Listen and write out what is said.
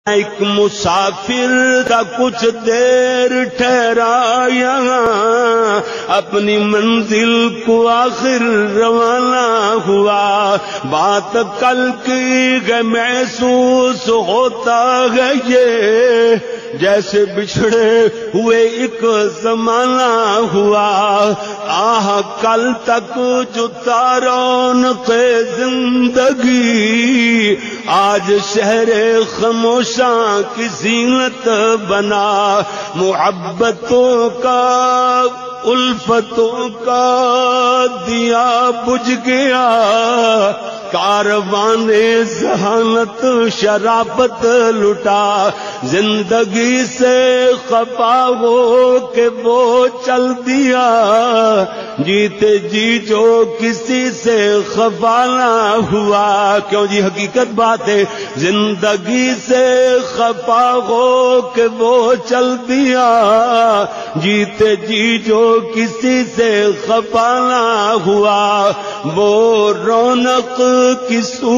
ایک مسافر تھا کچھ دیر ٹھہرا یہاں، اپنی منزل کو آخر روانہ ہوا۔ بات کل کی ہے محسوس ہوتا ہے یہ، جیسے بچھڑے ہوئے ایک زمانہ ہوا۔ آہ کل تک جو رونق زندگی، آج شہر خاموشاں کی زینت بنا۔ محبتوں کا الفتوں کا دیا بجھ گیا، کاروان ذہانت شرافت لٹا۔ زندگی سے خفا ہو کے وہ چل دیا، جیتے جی جو کسی سے خفا نہ ہوا۔ کیوں جی حقیقت بات ہے، زندگی سے خفا ہو کے وہ چل دیا، جیتے جی جو کسی سے خفا نہ ہوا۔ وہ رونق کی صورت